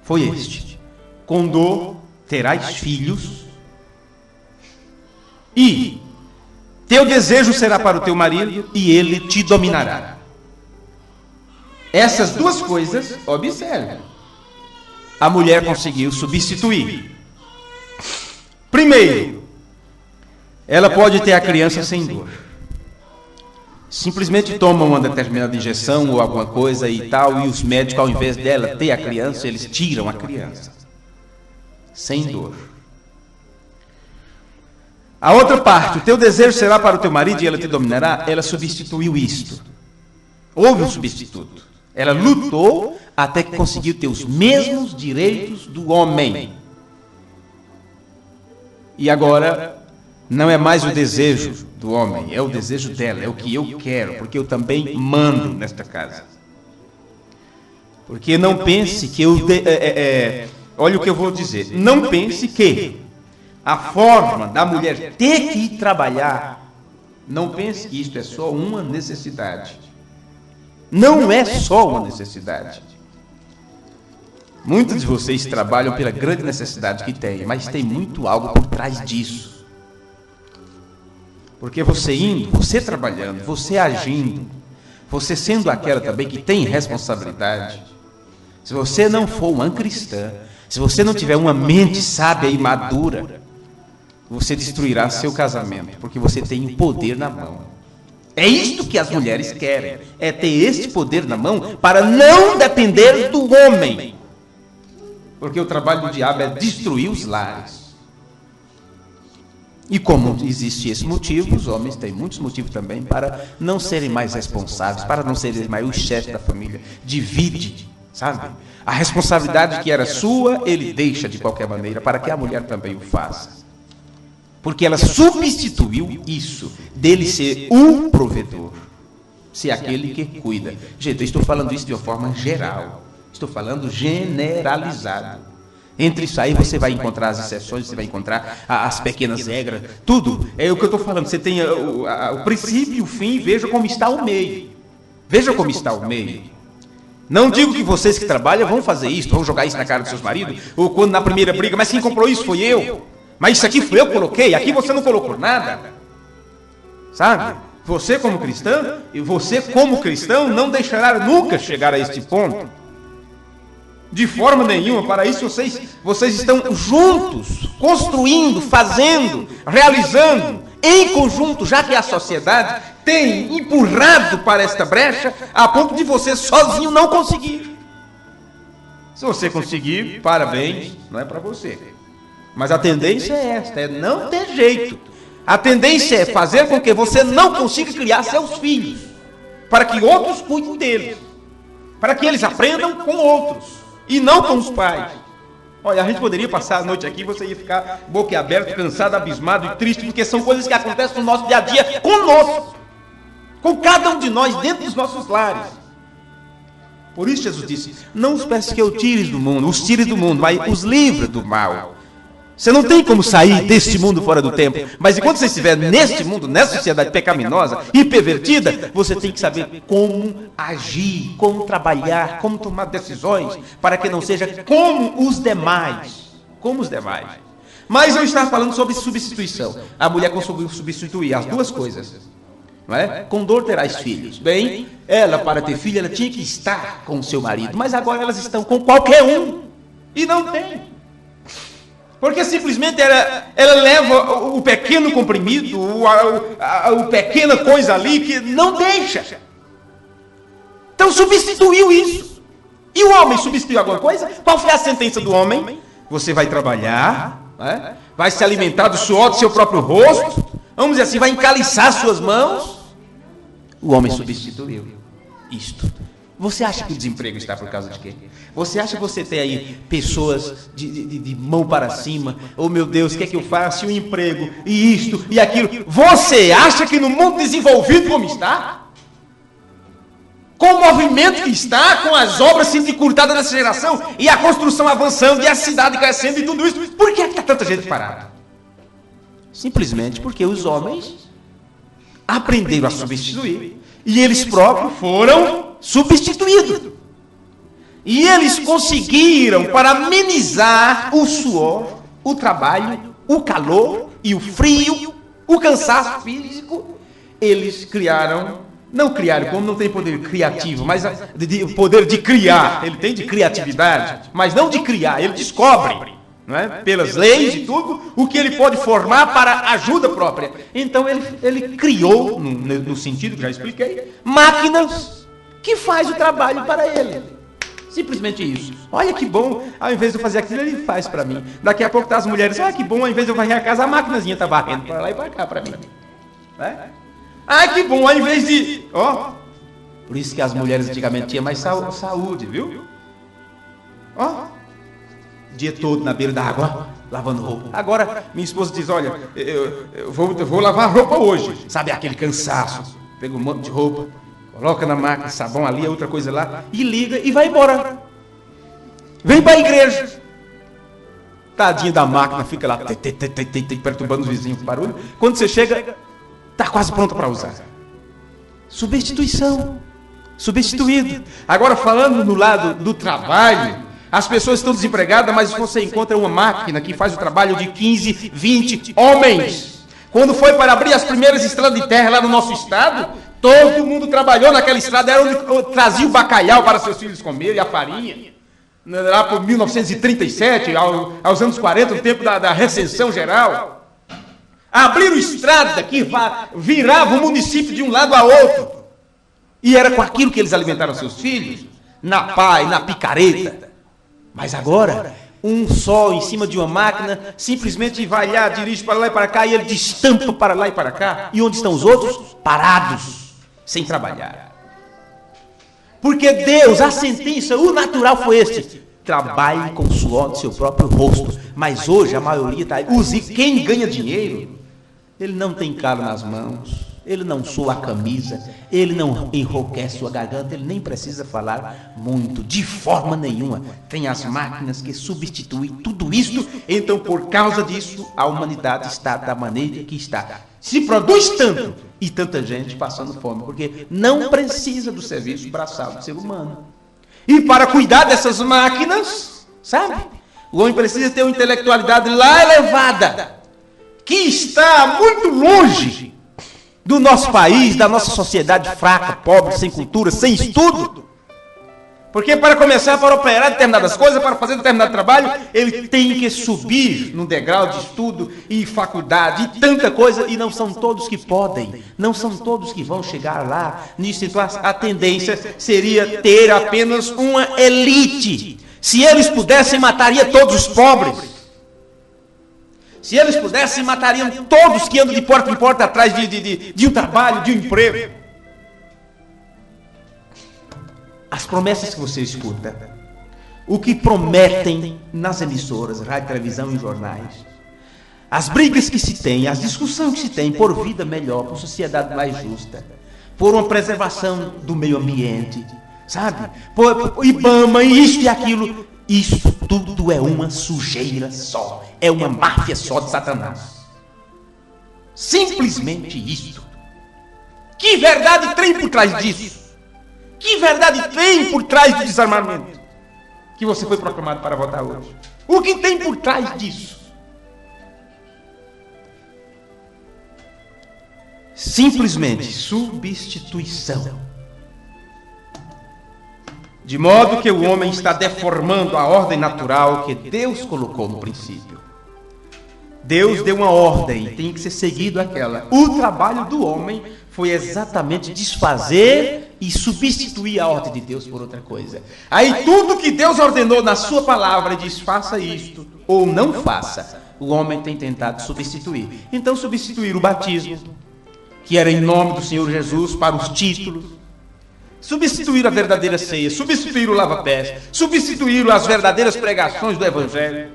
S1: foi este: com dor terás filhos, e teu desejo será para o teu marido, e ele te dominará. Essas duas coisas, observe, a mulher conseguiu substituir. Primeiro, ela pode ter a criança sem dor. Simplesmente toma uma determinada injeção ou alguma coisa e tal, e os médicos, ao invés dela ter a criança, eles tiram a criança. Sem dor. A outra parte, o teu desejo será para o teu marido e ela te dominará, ela substituiu isto. Houve um substituto. Ela lutou até que conseguiu ter os mesmos direitos do homem. E agora, não é mais o desejo do homem, é o desejo dela, é o que eu quero, porque eu também mando nesta casa. Porque não pense que olha o que eu vou dizer, não pense que a forma da mulher ter que ir trabalhar, não pense que isto é só uma necessidade. Não é só uma necessidade. Muitos de vocês trabalham pela grande necessidade que tem, mas tem muito algo por trás disso. Porque você indo, você trabalhando, você agindo, você sendo aquela também que tem responsabilidade, se você não for uma cristã, se você não tiver uma mente sábia e madura, você destruirá seu casamento, porque você tem o poder na mão. É isto que as mulheres querem, é ter este poder na mão para não depender do homem. Porque o trabalho do diabo é destruir os lares. E como existe esse motivo, os homens têm muitos motivos também para não serem mais responsáveis, para não serem mais o chefe da família. Divide, sabe? A responsabilidade que era sua, ele deixa de qualquer maneira para que a mulher também o faça. Porque ela substituiu isso, dele ser o provedor, ser aquele que cuida. Gente, eu estou falando isso de uma forma geral, estou falando generalizado. Entre isso aí você vai encontrar as exceções, você vai encontrar as pequenas regras, tudo. É o que eu estou falando, você tem o princípio e o fim, veja como está o meio. Veja como está o meio. Não digo que vocês que trabalham vão fazer isso, vão jogar isso na cara dos seus maridos, ou quando na primeira briga, mas quem comprou isso foi eu. Mas isso aqui foi eu que coloquei, aqui você não colocou nada. Sabe? Você como cristã, e você como cristão, não deixará nunca chegar a este ponto. De forma nenhuma, para isso vocês estão juntos, construindo, fazendo, realizando, em conjunto, já que a sociedade tem empurrado para esta brecha, a ponto de você sozinho não conseguir. Se você conseguir, parabéns, não é para você. Mas a tendência é esta, é não ter jeito. A tendência é fazer com que você não consiga criar seus filhos, para que outros cuidem deles, para que eles aprendam com outros, e não com os pais. Olha, a gente poderia passar a noite aqui, você ia ficar boquiaberto, cansado, abismado e triste, porque são coisas que acontecem no nosso dia a dia conosco, com cada um de nós, dentro dos nossos lares. Por isso Jesus disse, não os peço que eu tire do mundo, os tire do mundo, mas os livre do mal. Você não tem como sair deste mundo fora do tempo, mas enquanto você estiver neste mundo, nessa sociedade pecaminosa e pervertida, você tem que saber como agir, como trabalhar, como tomar decisões, para que não seja como os demais. Como os demais. Mas eu estava falando sobre substituição. A mulher conseguiu substituir as duas coisas. Não é? Com dor terás filhos. Bem, ela para ter filho, ela tinha que estar com o seu marido, mas agora elas estão com qualquer um. E não tem. Porque simplesmente ela leva o pequeno comprimido, a pequena coisa ali que não deixa. Então substituiu isso. E o homem substituiu alguma coisa? Qual foi a sentença do homem? Você vai trabalhar, né? Vai se alimentar do suor do seu próprio rosto, vamos dizer assim, vai encaliçar suas mãos. O homem substituiu isto. Você acha que o desemprego está por causa de quê? Você acha que você tem aí pessoas de mão para cima? Oh meu Deus, o que é que eu faço? E o emprego, e isto, e aquilo. Você acha que no mundo desenvolvido como está? com o movimento que está, com as obras sendo encurtadas nessa geração, e a construção avançando, e a cidade crescendo, e tudo isso, por que está tanta gente parada? Simplesmente porque os homens aprenderam a substituir, e eles próprios foram substituídos. E eles conseguiram, para amenizar o suor, o trabalho, o calor e o frio, o cansaço físico, eles criaram, não criaram, como não tem poder criativo, mas o poder de criar, ele tem de criatividade, mas não de criar, ele descobre, não é? Pelas leis e tudo, o que ele pode formar para ajuda própria. Então ele criou, no sentido que já expliquei, máquinas que faz o trabalho para ele. Simplesmente isso. Olha que bom, ao invés de eu fazer aquilo, ele faz para mim. Daqui a pouco tá as mulheres, olha que bom, ao invés de eu varrer a casa, a maquinazinha tá varrendo para lá e para cá para mim. Ai, que bom, ao invés de... Ó, por isso que as mulheres antigamente tinham mais saúde, viu? Ó, dia todo na beira da água, lavando roupa. Agora, minha esposa diz, olha, eu vou lavar roupa hoje. Sabe aquele cansaço? Pega um monte de roupa, coloca na máquina, sabão ali, outra coisa lá, e liga e vai embora. Vem para a igreja. Tadinha da máquina, fica lá, perturbando os vizinhos com barulho. Quando você chega, está quase pronta para usar. Substituição. Substituído. Agora, falando no lado do trabalho, as pessoas estão desempregadas, mas você encontra uma máquina que faz o trabalho de 15, 20 homens. Quando foi para abrir as primeiras estradas de terra lá no nosso estado, todo mundo trabalhou naquela estrada, era onde trazia o bacalhau para seus filhos comerem, a farinha. Lá por 1937, aos anos 40, no tempo da recessão geral. Abriram estrada que virava o município de um lado a outro. E era com aquilo que eles alimentaram seus filhos, na pá e na picareta. Mas agora, um só em cima de uma máquina, simplesmente vai lá, dirige para lá e para cá, e ele destampa para lá e para cá. E onde estão os outros? Parados, sem trabalhar. Porque Deus, a sentença, o natural foi este: trabalhe com o suor do seu próprio rosto. Mas hoje a maioria está aí. Use quem ganha dinheiro, ele não tem calo nas mãos, ele não sua a camisa, ele não enrouquece sua garganta, ele nem precisa falar muito, de forma nenhuma. Tem as máquinas que substituem tudo isso. Então, por causa disso, a humanidade está da maneira que está. Se produz tanto e tanta gente passando fome, porque não precisa do serviço braçal do ser humano. E para cuidar dessas máquinas, sabe, o homem precisa ter uma intelectualidade lá elevada, que está muito longe do nosso país, da nossa sociedade fraca, pobre, sem cultura, sem estudo. Porque para começar, para operar determinadas coisas, para fazer determinado trabalho, ele tem que subir no degrau de estudo e faculdade e tanta coisa, e não são todos que podem, não são todos que vão chegar lá. Nisso, a tendência seria ter apenas uma elite. Se eles pudessem, matariam todos os pobres. Se eles pudessem, matariam todos que andam de porta em porta atrás de um trabalho, de um emprego. As promessas que você escuta, o que prometem nas emissoras, rádio, televisão e jornais, as brigas que se tem, as discussões que se tem por vida melhor, por sociedade mais justa, por uma preservação do meio ambiente, sabe? Por IBAMA, isso e aquilo, isso tudo é uma sujeira só, é uma máfia só de Satanás. Simplesmente isso. Que verdade tem por trás disso? Que verdade tem por trás do desarmamento que você foi proclamado para votar hoje? O que tem por trás disso? Simplesmente substituição. De modo que o homem está deformando a ordem natural que Deus colocou no princípio. Deus deu uma ordem, tem que ser seguido aquela. O trabalho do homem foi exatamente desfazer e substituir a ordem de Deus por outra coisa. Aí tudo que Deus ordenou na sua palavra, diz faça isto ou não faça, o homem tem tentado substituir. Então substituir o batismo, que era em nome do Senhor Jesus, para os títulos, substituir a verdadeira ceia, substituir o lava-pés, substituir as verdadeiras pregações do Evangelho.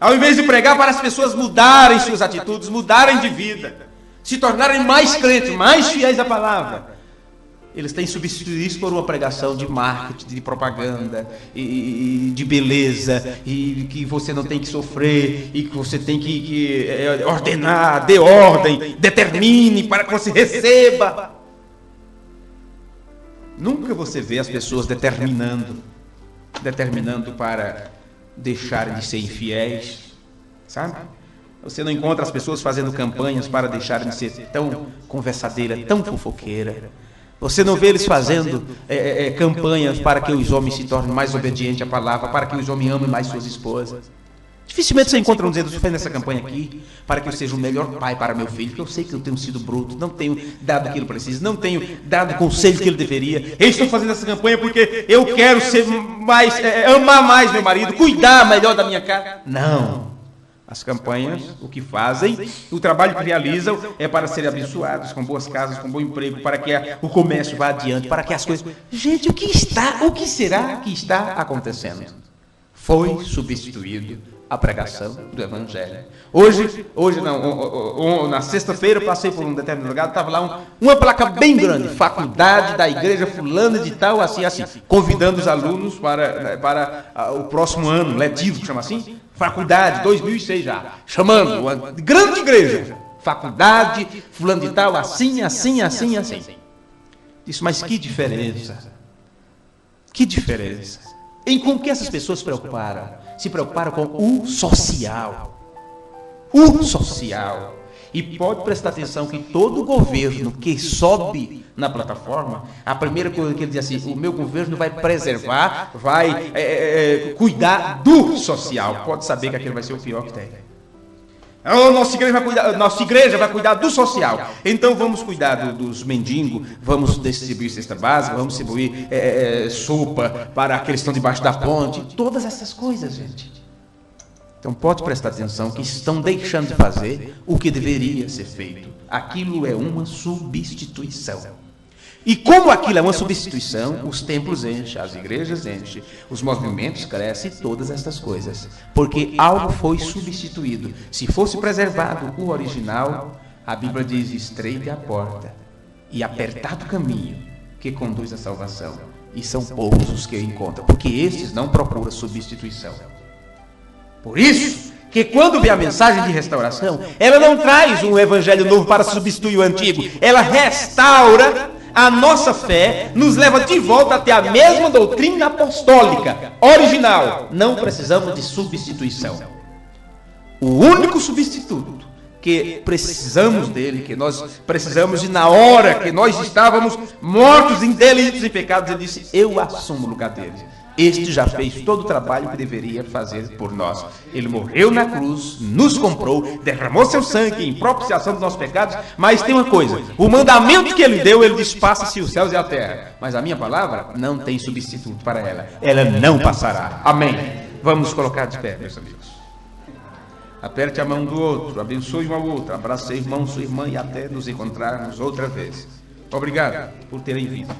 S1: Ao invés de pregar para as pessoas mudarem suas atitudes, mudarem de vida, se tornarem mais crentes, mais fiéis à palavra, Eles têm substituído isso por uma pregação de marketing, de propaganda, e de beleza, e que você não tem que sofrer, e que você tem que ordenar, dê ordem, determine para que você receba. Nunca você vê as pessoas determinando para deixarem de ser infiéis, sabe? Você não encontra as pessoas fazendo campanhas para deixarem de ser tão conversadeira, tão fofoqueira. Você não vê eles fazendo campanhas para que os homens se tornem mais obedientes à palavra, para que os homens amem mais suas esposas. Dificilmente você encontra um dizendo, estou fazendo essa campanha aqui para que eu seja o melhor pai para meu filho, porque eu sei que eu tenho sido bruto, não tenho dado o que ele precisa, não tenho dado o conselho que ele deveria. Eu estou fazendo essa campanha porque eu quero ser mais, amar mais meu marido, cuidar melhor da minha casa. Não. As campanhas, o que fazem, o trabalho que realizam é para serem abençoados, com boas casas, com bom emprego, para que o comércio vá adiante, para que as coisas... Gente, o que será que está acontecendo? Foi substituído a pregação do Evangelho. Hoje não, na sexta-feira eu passei por um determinado lugar, estava lá uma placa bem grande, faculdade da igreja fulana de tal, assim, convidando os alunos para o próximo ano letivo, chama assim, faculdade, 2006 já, chamando uma grande igreja, faculdade fulano de tal, assim. Disse, mas que diferença, com que essas pessoas se preocuparam com o social. E pode prestar atenção que todo governo que sobe na plataforma, a primeira coisa que ele diz assim, o meu governo vai preservar, vai cuidar do social. Pode saber que aquele vai ser o pior que tem. Nossa igreja vai cuidar do social. Então vamos cuidar dos mendigos, vamos distribuir cesta básica, vamos distribuir sopa para aqueles que estão debaixo da ponte. Todas essas coisas, gente. Então pode prestar atenção que estão deixando de fazer o que deveria ser feito. Aquilo é uma substituição. E como aquilo é uma substituição, os templos enchem, as igrejas enchem, os movimentos crescem, todas estas coisas. Porque algo foi substituído. Se fosse preservado o original, a Bíblia diz, estreita é a porta e apertado o caminho que conduz à salvação. E são poucos os que encontram, porque estes não procuram substituição. Por isso que quando vem a mensagem de restauração, ela não traz um evangelho novo para substituir o antigo, ela restaura a nossa fé, nos leva de volta até a mesma doutrina apostólica, original. Não precisamos de substituição. O único substituto que precisamos dele, que nós precisamos de na hora que nós estávamos mortos em delitos e pecados, ele disse, eu assumo o lugar dele. Este já fez todo o trabalho que deveria fazer por nós. Ele morreu na cruz, nos comprou, derramou seu sangue em propiciação dos nossos pecados. Mas tem uma coisa, o mandamento que ele deu, ele diz, passa-se os céus e a terra. Mas a minha palavra não tem substituto para ela. Ela não passará. Amém. Vamos nos colocar de pé, meus amigos. Aperte a mão do outro, abençoe um ao outro, abrace seu irmão, sua irmã e até nos encontrarmos outra vez. Obrigado por terem vindo.